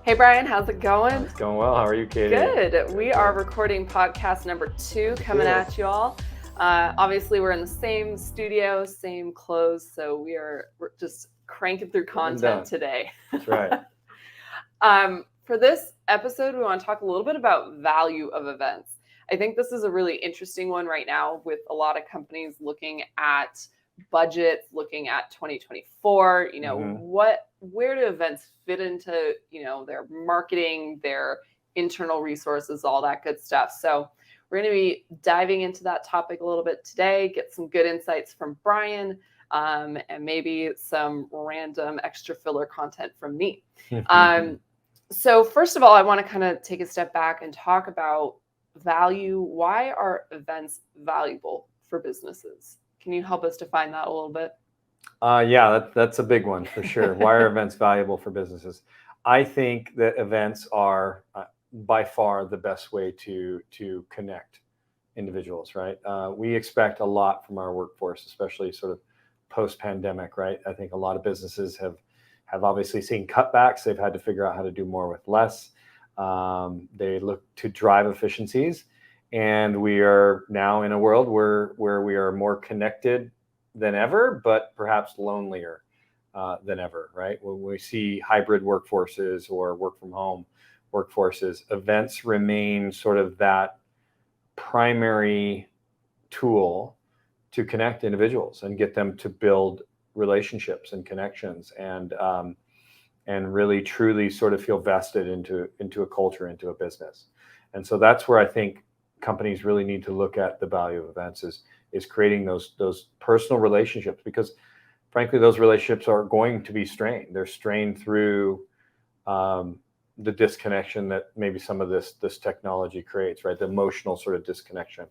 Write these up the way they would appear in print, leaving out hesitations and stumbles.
Hey Brian, how's it going? It's going well. How are you, Katie? Good. We are recording podcast number 2 coming at you all. Obviously, we're in the same studio, same clothes, so we're just cranking through content today. That's right. For this episode, we want to talk a little bit about value of events. I think this is a really interesting one right now with a lot of companies looking at budgets, looking at 2024, where do events fit into, their marketing, their internal resources, all that good stuff. So we're going to be diving into that topic a little bit today, get some good insights from Brian, and maybe some random extra filler content from me. So first of all, I want to kind of take a step back and talk about value. Why are events valuable for businesses? Can you help us define that a little bit? Yeah, that's a big one for sure. Why are events valuable for businesses? I think that events are by far the best way to connect individuals, right? We expect a lot from our workforce, especially sort of post-pandemic, right? I think a lot of businesses have obviously seen cutbacks. They've had to figure out how to do more with less. They look to drive efficiencies. And we are now in a world where we are more connected than ever, but perhaps lonelier than ever, right? When we see hybrid workforces or work from home workforces, events remain sort of that primary tool to connect individuals and get them to build relationships and connections and really truly sort of feel vested into a culture, into a business. And so that's where I think companies really need to look at the value of events is creating those personal relationships, because frankly, those relationships are going to be strained. They're strained through the disconnection that maybe some of this technology creates, right? The emotional sort of disconnection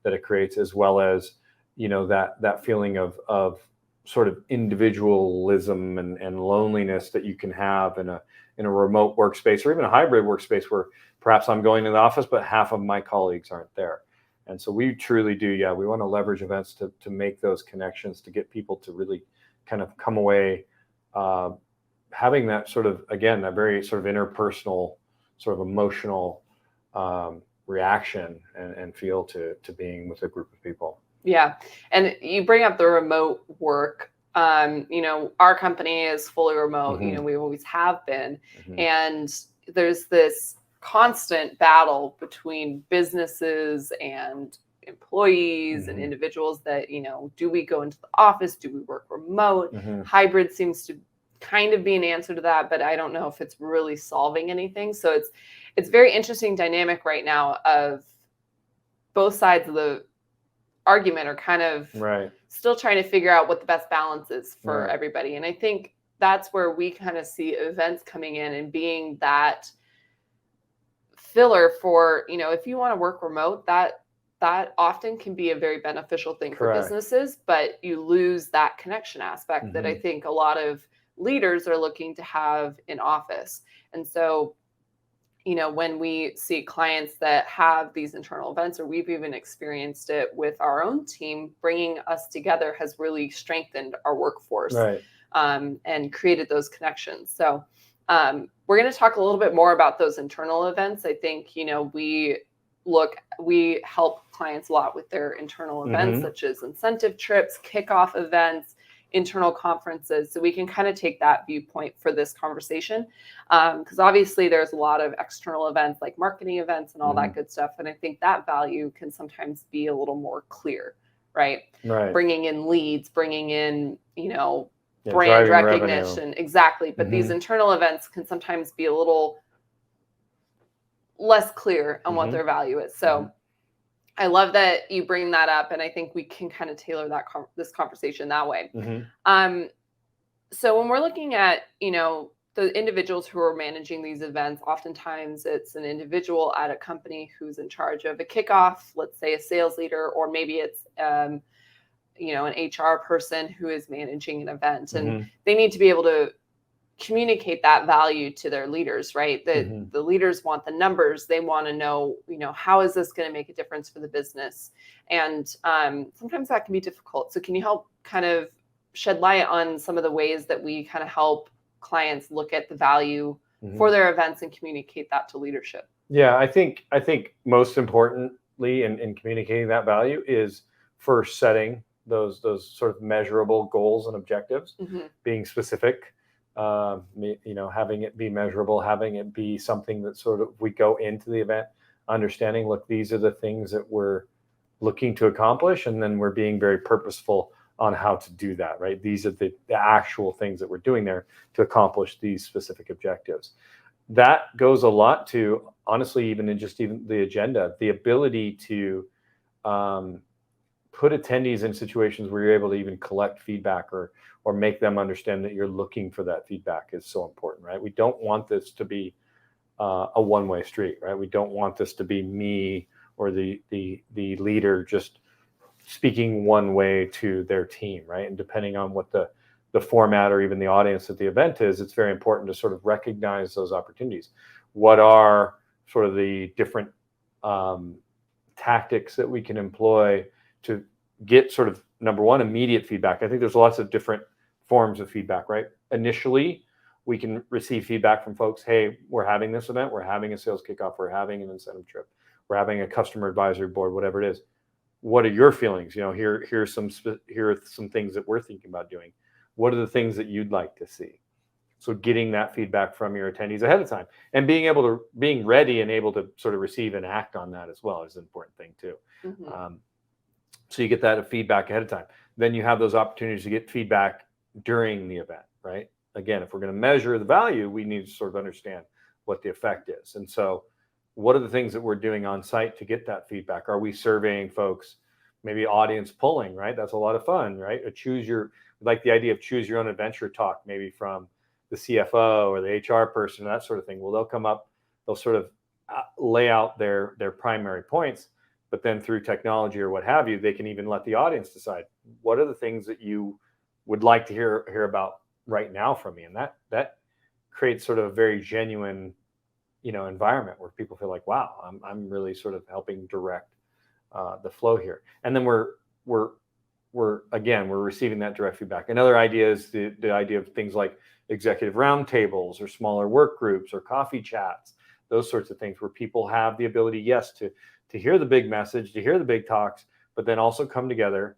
that it creates, as well as, that feeling of sort of individualism and loneliness that you can have in a remote workspace or even a hybrid workspace where perhaps I'm going to the office, but half of my colleagues aren't there. And so we truly do, we want to leverage events to make those connections, to get people to really kind of come away having that sort of, again, a very sort of interpersonal, sort of emotional reaction and feel to being with a group of people. Yeah. And you bring up the remote work. Our company is fully remote. Mm-hmm. We always have been. Mm-hmm. And there's this constant battle between businesses and employees Mm-hmm. and individuals that, do we go into the office? Do we work remote? Mm-hmm. Hybrid seems to kind of be an answer to that, but I don't know if it's really solving anything. So it's very interesting dynamic right now of both sides of the argument are kind of still trying to figure out what the best balance is for everybody. And I think that's where we kind of see events coming in and being that filler for, if you want to work remote, that often can be a very beneficial thing for businesses, but you lose that connection aspect that I think a lot of leaders are looking to have in office. And so, when we see clients that have these internal events, or we've even experienced it with our own team, bringing us together has really strengthened our workforce and created those connections. So we're going to talk a little bit more about those internal events. I think, we help clients a lot with their internal events, such as incentive trips, kickoff events, internal conferences. So we can kind of take that viewpoint for this conversation, because obviously there's a lot of external events like marketing events and all that good stuff. And I think that value can sometimes be a little more clear, right? Bringing in leads, bringing in, brand recognition. Revenue. Exactly. But these internal events can sometimes be a little less clear on what their value is. So I love that you bring that up, and I think we can kind of tailor this conversation that way. So when we're looking at, the individuals who are managing these events, oftentimes it's an individual at a company who's in charge of a kickoff, let's say a sales leader, or maybe it's, an HR person who is managing an event, and they need to be able to communicate that value to their leaders, right? The leaders want the numbers. They want to know, how is this going to make a difference for the business? And sometimes that can be difficult. So can you help kind of shed light on some of the ways that we kind of help clients look at the value for their events and communicate that to leadership? Yeah, I think most importantly in communicating that value is first setting those sort of measurable goals and objectives, being specific, having it be measurable, having it be something that sort of we go into the event understanding, look, these are the things that we're looking to accomplish, and then we're being very purposeful on how to do that, right? These are the actual things that we're doing there to accomplish these specific objectives. That goes a lot to, honestly, even the agenda, the ability to put attendees in situations where you're able to even collect feedback or make them understand that you're looking for that feedback is so important, right? We don't want this to be a one-way street, right? We don't want this to be me or the leader just speaking one way to their team, right? And depending on what the format or even the audience at the event is, it's very important to sort of recognize those opportunities. What are sort of the different tactics that we can employ to get sort of, number one, immediate feedback? I think there's lots of different forms of feedback, right? Initially, we can receive feedback from folks. Hey, we're having this event, we're having a sales kickoff, we're having an incentive trip, we're having a customer advisory board, whatever it is. What are your feelings? Here are some things that we're thinking about doing. What are the things that you'd like to see? So getting that feedback from your attendees ahead of time and being ready and able to sort of receive and act on that as well is an important thing too. So you get that feedback ahead of time. Then you have those opportunities to get feedback during the event, right? Again, if we're going to measure the value, we need to sort of understand what the effect is. And so what are the things that we're doing on site to get that feedback? Are we surveying folks? Maybe audience polling, right? That's a lot of fun, right? Like the idea of choose your own adventure talk, maybe from the CFO or the HR person, that sort of thing. Well, they'll come up, they'll sort of lay out their primary points, but then through technology or what have you, they can even let the audience decide what are the things that you would like to hear about right now from me. And that creates sort of a very genuine, environment where people feel like, wow, I'm really sort of helping direct the flow here. And then we're receiving that direct feedback. Another idea is the idea of things like executive roundtables or smaller work groups or coffee chats, those sorts of things where people have the ability, yes, to hear the big message, to hear the big talks, but then also come together,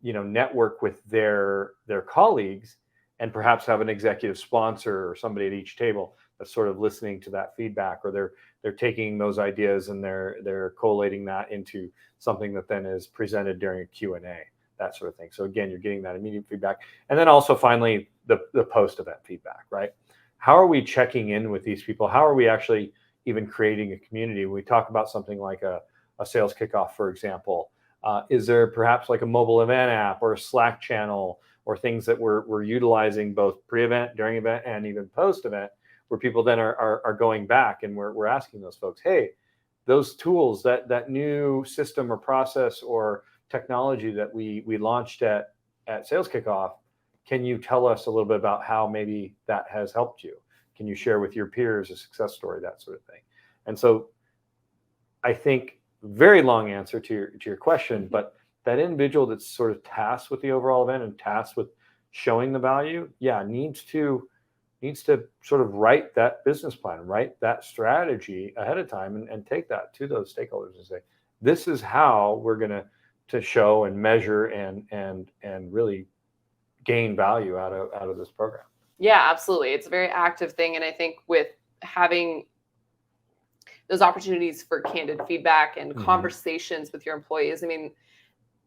network with their colleagues and perhaps have an executive sponsor or somebody at each table that's sort of listening to that feedback, or they're taking those ideas and they're collating that into something that then is presented during a Q&A, that sort of thing. So again, you're getting that immediate feedback. And then also finally, the post-event feedback, right? How are we checking in with these people? How are we actually even creating a community? When we talk about something like a sales kickoff, for example, is there perhaps like a mobile event app or a Slack channel or things that we're utilizing both pre-event, during event, and even post-event, where people then are going back and we're asking those folks, hey, those tools, that new system or process or technology that we launched at Sales Kickoff, can you tell us a little bit about how maybe that has helped you? Can you share with your peers a success story, that sort of thing? And so I think, very long answer to your question, but that individual that's sort of tasked with the overall event and tasked with showing the value, needs to sort of write that business plan, write that strategy ahead of time and take that to those stakeholders and say, this is how we're going to show and measure and really gain value out of this program. Yeah, absolutely. It's a very active thing. And I think with having those opportunities for candid feedback and conversations with your employees, I mean,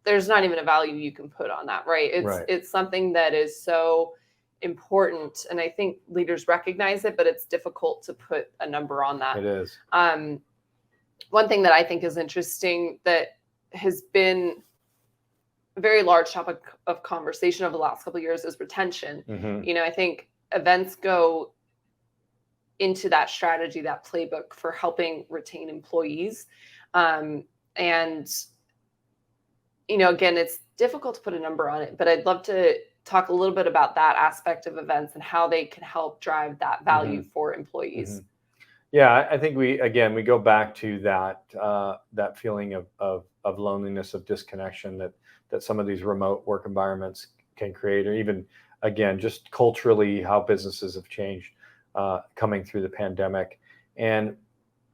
there's not even a value you can put on that, right? It's something that is so important. And I think leaders recognize it, but it's difficult to put a number on that. It is. One thing that I think is interesting that has been a very large topic of conversation over the last couple of years is retention. I think events go into that strategy, that playbook for helping retain employees. And, again, it's difficult to put a number on it, but I'd love to talk a little bit about that aspect of events and how they can help drive that value for employees. Yeah, I think we go back to that feeling of loneliness, of disconnection that some of these remote work environments can create, or even again, just culturally how businesses have changed coming through the pandemic. And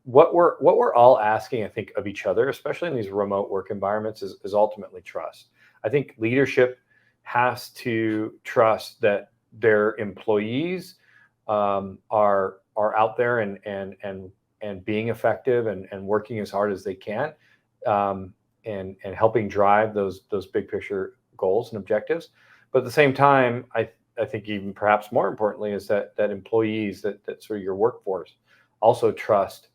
what we're all asking, I think, of each other, especially in these remote work environments, is ultimately trust. I think leadership has to trust that their employees are out there and being effective and working as hard as they can, and helping drive those big picture goals and objectives. But at the same time, I think even perhaps more importantly is that employees, that sort of your workforce, also trust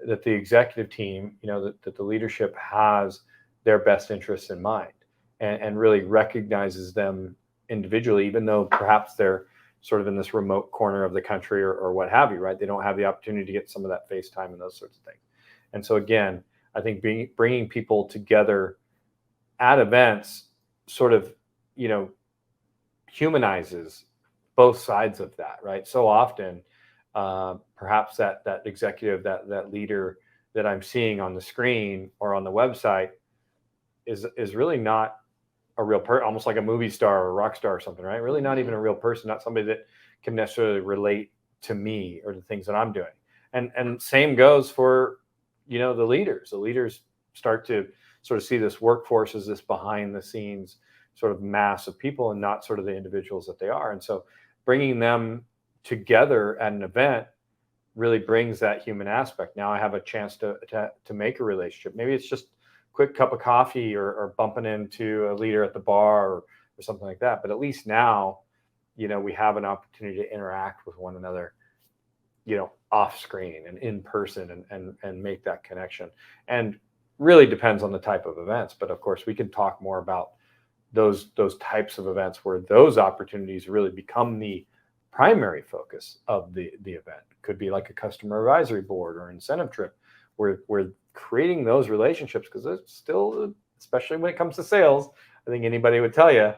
that the executive team, that the leadership has their best interests in mind, and really recognizes them individually, even though perhaps they're sort of in this remote corner of the country or what have you, right? They don't have the opportunity to get some of that FaceTime and those sorts of things. And so again, I think bringing people together at events sort of, humanizes both sides of that, right? So often, perhaps that executive, that leader that I'm seeing on the screen or on the website is really not a real person, almost like a movie star or a rock star or something, right? Really not even a real person, not somebody that can necessarily relate to me or the things that I'm doing. And same goes for, the leaders. The leaders start to sort of see this workforce as this behind the scenes sort of mass of people, and not sort of the individuals that they are. And so bringing them together at an event really brings that human aspect. Now I have a chance to make a relationship. Maybe it's just quick cup of coffee or bumping into a leader at the bar or something like that. But at least now, we have an opportunity to interact with one another, off screen and in person, and make that connection. And really depends on the type of events. But of course, we can talk more about those types of events where those opportunities really become the primary focus of the event. Could be like a customer advisory board or incentive trip, where we're creating those relationships, because it's still, especially when it comes to sales, I think anybody would tell you,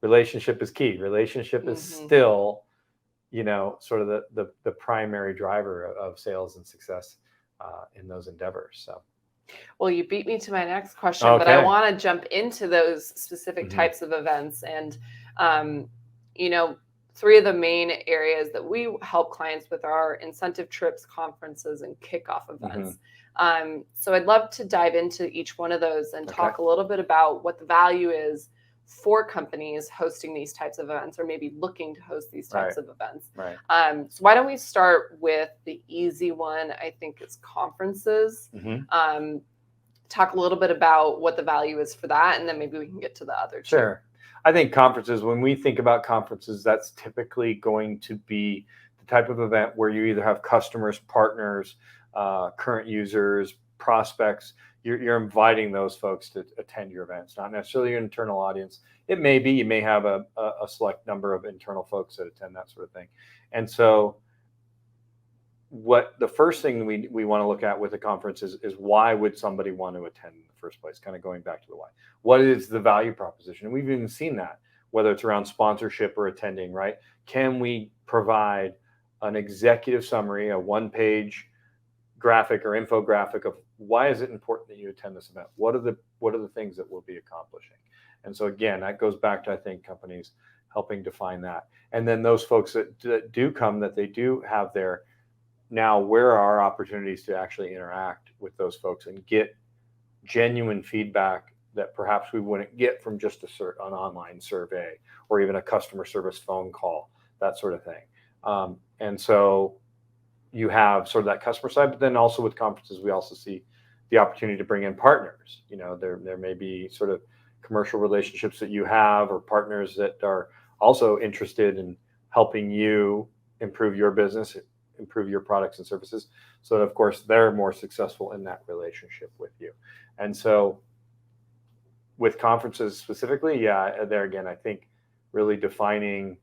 relationship is key. Relationship is still, sort of the primary driver of sales and success in those endeavors. So. Well, you beat me to my next question, but I want to jump into those specific types of events. And, three of the main areas that we help clients with are incentive trips, conferences, and kickoff events. So I'd love to dive into each one of those and talk a little bit about what the value is for companies hosting these types of events, or maybe looking to host these types of events. So why don't we start with the easy one? I think it's conferences. Talk a little bit about what the value is for that, and then maybe we can get to the other two. Sure. I think conferences, when we think about conferences, that's typically going to be the type of event where you either have customers, partners, current users, prospects. You're inviting those folks to attend your events, not necessarily your internal audience. It may be, you may have a select number of internal folks that attend, that sort of thing. And so what the first thing we want to look at with a conference is why would somebody want to attend in the first place? Kind of going back to the why. What is the value proposition? And we've even seen that, whether it's around sponsorship or attending, right? Can we provide an executive summary, a one-page graphic or infographic of why is it important that you attend this event? What are the things that we'll be accomplishing? And so again, that goes back to, I think, companies helping define that. And then those folks that do come, that they do have there, now where are opportunities to actually interact with those folks and get genuine feedback that perhaps we wouldn't get from just an online survey or even a customer service phone call, that sort of thing. And so you have sort of that customer side, but then also with conferences, we also see the opportunity to bring in partners. There may be sort of commercial relationships that you have, or partners that are also interested in helping you improve your business, improve your products and services, so that of course they're more successful in that relationship with you. And so with conferences specifically, there again, I think really defining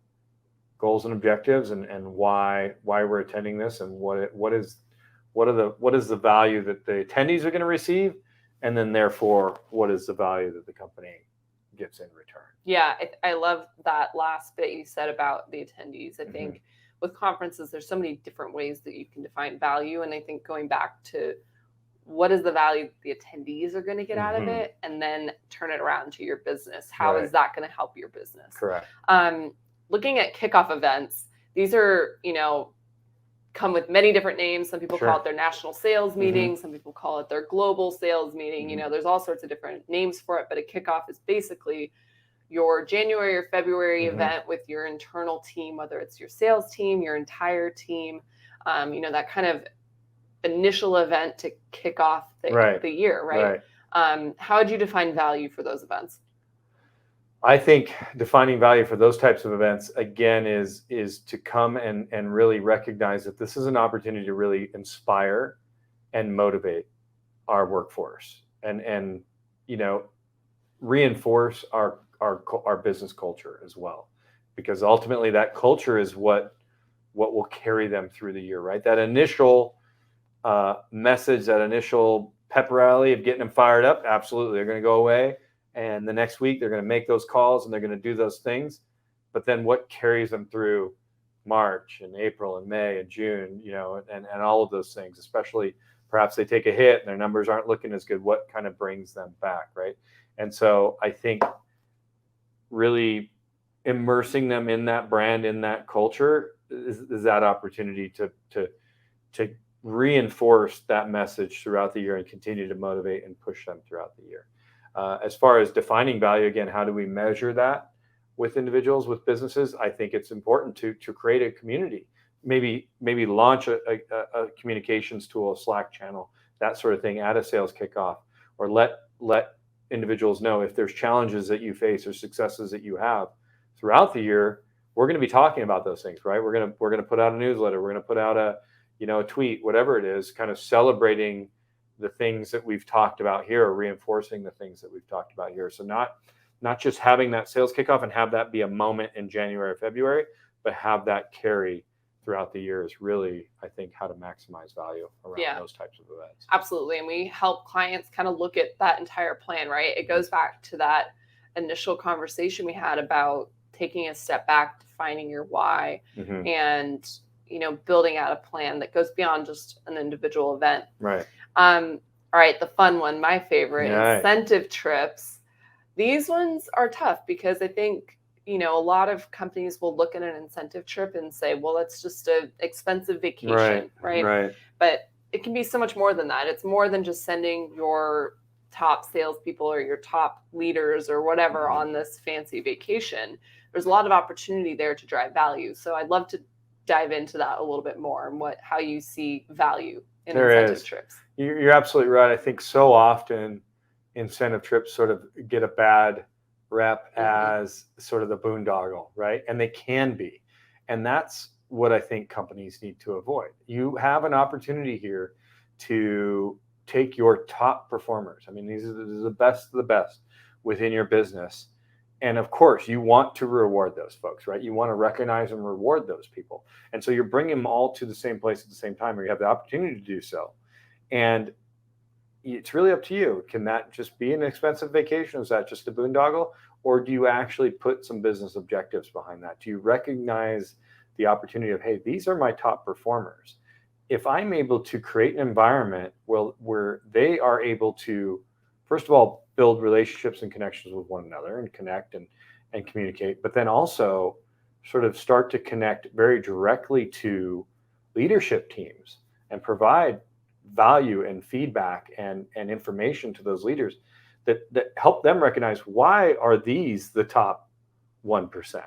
goals and objectives and why we're attending this, and what is the value that the attendees are going to receive, and then therefore what is the value that the company gets in return. Yeah, I love that last bit you said about the attendees. I think with conferences, there's so many different ways that you can define value, and I think going back to what is the value the attendees are going to get out of it, and then turn it around to your business. How is that going to help your business? Correct. looking at kickoff events, these are, come with many different names. Some people call it their national sales meeting. Some people call it their global sales meeting. There's all sorts of different names for it, but a kickoff is basically your January or February event with your internal team, whether it's your sales team, your entire team, that kind of initial event to kick off the year, right? How would you define value for those events? I think defining value for those types of events, again, is to come and really recognize that this is an opportunity to really inspire and motivate our workforce and reinforce our business culture as well, because ultimately that culture is what will carry them through the year, right? That initial message, that initial pep rally of getting them fired up, absolutely, they're going to go away. And the next week, they're going to make those calls and they're going to do those things. But then what carries them through March and April and May and June, and all of those things, especially perhaps they take a hit and their numbers aren't looking as good, what kind of brings them back, right? And so I think really immersing them in that brand, in that culture, is that opportunity to reinforce that message throughout the year and continue to motivate and push them throughout the year. As far as defining value, again, how do we measure that with individuals, with businesses? I think it's important to create a community, maybe launch a communications tool, a Slack channel, that sort of thing at a sales kickoff, or let individuals know if there's challenges that you face or successes that you have throughout the year. We're going to be talking about those things, right? We're going to put out a newsletter. We're going to put out a tweet, whatever it is, kind of celebrating the things that we've talked about here, or reinforcing the things that we've talked about here. So not just having that sales kickoff and have that be a moment in January or February, but have that carry throughout the year is really, I think, how to maximize value around those types of events. Absolutely. And we help clients kind of look at that entire plan, right? It goes back to that initial conversation we had about taking a step back, defining your why, and building out a plan that goes beyond just an individual event. Right. All right, the fun one, my favorite, incentive trips. These ones are tough because I think, a lot of companies will look at an incentive trip and say, well, that's just an expensive vacation, right? But it can be so much more than that. It's more than just sending your top salespeople or your top leaders or whatever on this fancy vacation. There's a lot of opportunity there to drive value. So I'd love to dive into that a little bit more and how you see value in incentive trips. You're absolutely right. I think so often incentive trips sort of get a bad rep as sort of the boondoggle, right? And they can be. And that's what I think companies need to avoid. You have an opportunity here to take your top performers. I mean, these are the best of the best within your business. And of course, you want to reward those folks, right? You want to recognize and reward those people. And so you're bringing them all to the same place at the same time, or you have the opportunity to do so. And it's really up to you. Can that just be an expensive vacation? Is that just a boondoggle? Or do you actually put some business objectives behind that? Do you recognize the opportunity of, hey, these are my top performers? If I'm able to create an environment where they are able to, first of all, build relationships and connections with one another and connect and communicate, but then also sort of start to connect very directly to leadership teams and provide value and feedback and information to those leaders that help them recognize, why are these the top 1%?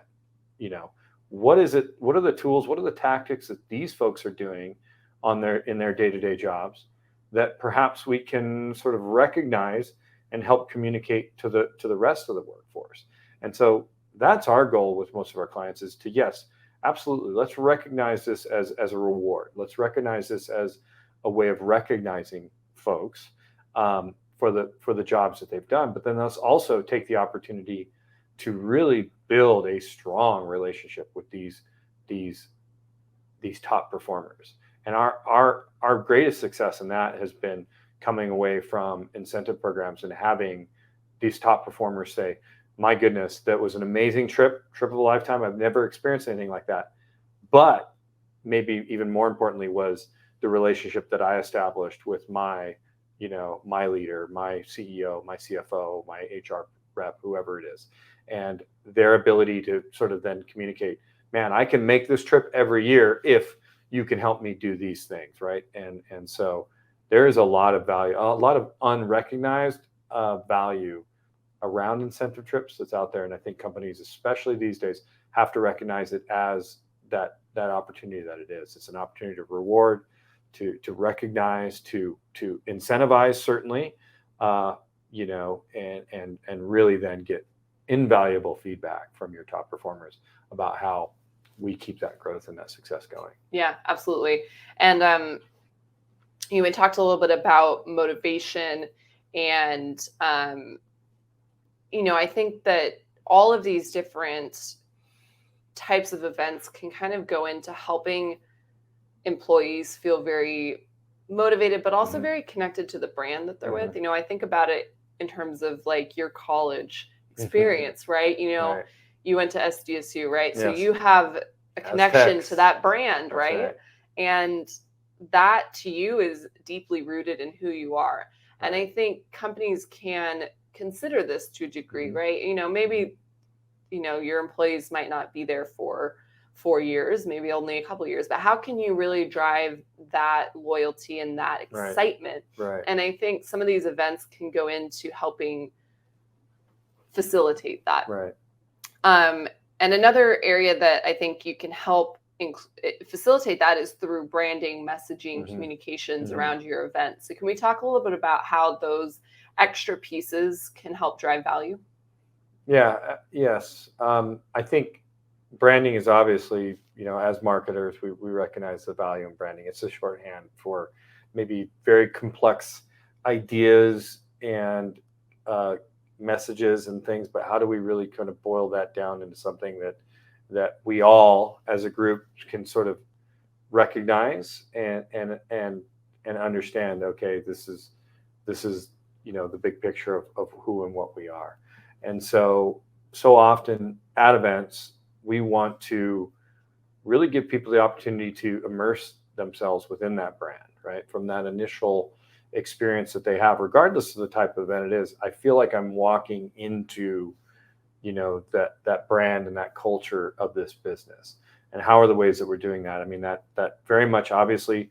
What is it? What are the tools? What are the tactics that these folks are doing in their day-to-day jobs that perhaps we can sort of recognize and help communicate to the rest of the workforce? And so that's our goal with most of our clients, is to, yes, absolutely, let's recognize this as a reward. Let's recognize this as a way of recognizing folks for the jobs that they've done. But then let's also take the opportunity to really build a strong relationship with these top performers. And our greatest success in that has been coming away from incentive programs and having these top performers say, my goodness, that was an amazing trip of a lifetime. I've never experienced anything like that. But maybe even more importantly was the relationship that I established with my leader, my CEO, my CFO, my HR rep, whoever it is, and their ability to sort of then communicate, man, I can make this trip every year if you can help me do these things, right? And so there is a lot of value, a lot of unrecognized value around incentive trips that's out there. And I think companies, especially these days, have to recognize it as that opportunity that it is. It's an opportunity to reward, to recognize, to incentivize, certainly, you know, and really then get invaluable feedback from your top performers about how we keep that growth and that success going. Yeah, absolutely. And you had talked a little bit about motivation, and you know, I think that all of these different types of events can kind of go into helping employees feel very motivated, but also very connected to the brand that they're with. You know, I think about it in terms of like your college experience, right? You know, Right. you went to SDSU, right? So Yes. you have a connection Aztecs. to that brand, That's right? And that to you is deeply rooted in who you are. And I think companies can consider this to a degree, right? You know, maybe, you know, your employees might not be there for 4 years, maybe only a couple of years, but how can you really drive that loyalty and that excitement? Right. And I think some of these events can go into helping facilitate that. Right. And another area that I think you can help facilitate that is through branding, messaging, communications around your event. So can we talk a little bit about how those extra pieces can help drive value? Yeah. Yes. I think branding is obviously, you know, as marketers, we recognize the value in branding. It's a shorthand for maybe very complex ideas and messages and things, but how do we really kind of boil that down into something that we all as a group can sort of recognize and understand, okay, this is you know, the big picture of who and what we are. And so often at events, we want to really give people the opportunity to immerse themselves within that brand, right? From that initial experience that they have, regardless of the type of event it is. I feel like I'm walking into, you know, that brand and that culture of this business. And how are the ways that we're doing that? I mean, that very much, obviously,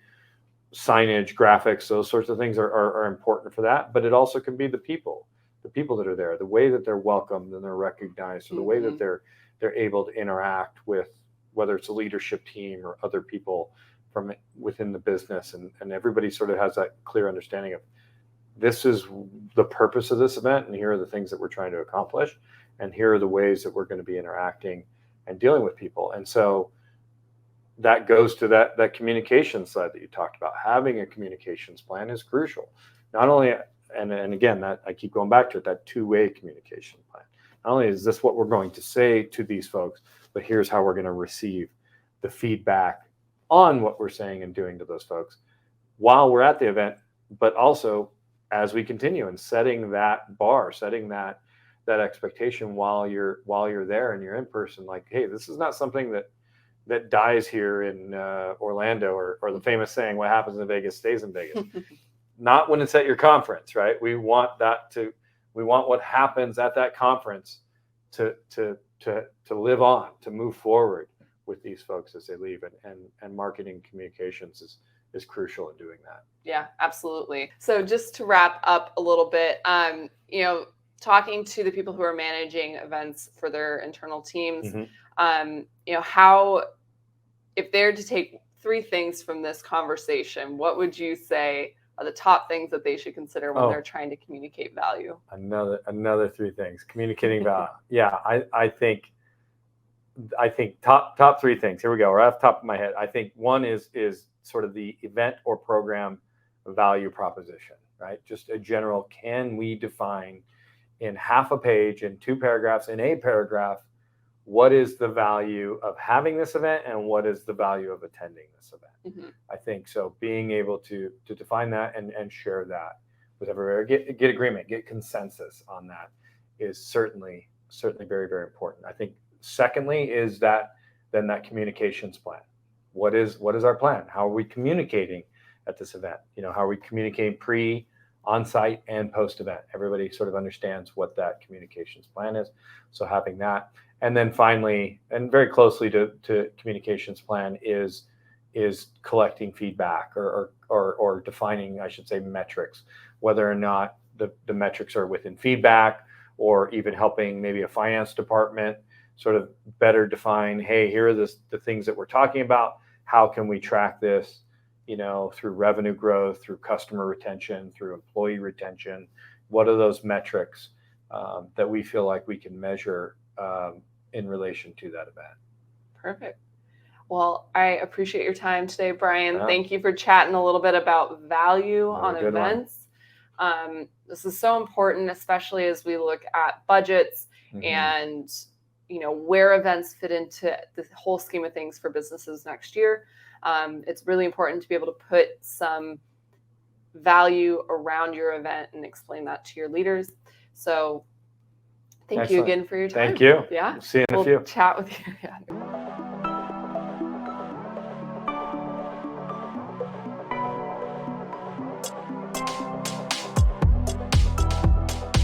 signage, graphics, those sorts of things are important for that. But it also can be the people that are there, the way that they're welcomed and they're recognized, or the way that they're able to interact with, whether it's a leadership team or other people from within the business, and everybody sort of has that clear understanding of, this is the purpose of this event, and here are the things that we're trying to accomplish, and here are the ways that we're going to be interacting and dealing with people. And so that goes to that communication side that you talked about. Having a communications plan is crucial. Not only, and again, that I keep going back to it, that two-way communication plan. Not only is this what we're going to say to these folks, but here's how we're going to receive the feedback on what we're saying and doing to those folks while we're at the event, but also as we continue, and setting that bar, setting that expectation while you're there and you're in person. Like, hey, this is not something that dies here in Orlando, or the famous saying, what happens in Vegas stays in Vegas. Not when it's at your conference, right? We want what happens at that conference to live on, to move forward with these folks as they leave, and marketing communications is crucial in doing that. Yeah, absolutely. So just to wrap up a little bit, you know, talking to the people who are managing events for their internal teams, you know, how, if they're to take 3 things from this conversation, what would you say are the top things that they should consider when they're trying to communicate value? Another 3 things. Communicating value. Yeah, I think top 3 things. Here we go. Right off the top of my head, I think one is sort of the event or program value proposition, right? Just a general, can we define in half a page, in 2 paragraphs, in a paragraph, what is the value of having this event and what is the value of attending this event? I think so. Being able to define that and share that with everybody, get agreement, get consensus on that is certainly very, very important. I think secondly is that communications plan. What is our plan? How are we communicating at this event? You know, how are we communicating pre, on-site and post-event. Everybody sort of understands what that communications plan is. So having that. And then finally, and very closely to communications plan is collecting feedback or defining, I should say, metrics, whether or not the metrics are within feedback, or even helping maybe a finance department sort of better define, hey, here are the things that we're talking about. How can we track this, through revenue growth, through customer retention, through employee retention? What are those metrics that we feel like we can measure in relation to that event? Perfect. Well, I appreciate your time today, Brian. Yeah. Thank you for chatting a little bit about value on events. This is so important, especially as we look at budgets and where events fit into the whole scheme of things for businesses next year. It's really important to be able to put some value around your event and explain that to your leaders. So thank you again for your time. Thank you. Yeah. See you in a few. Chat with you. Yeah.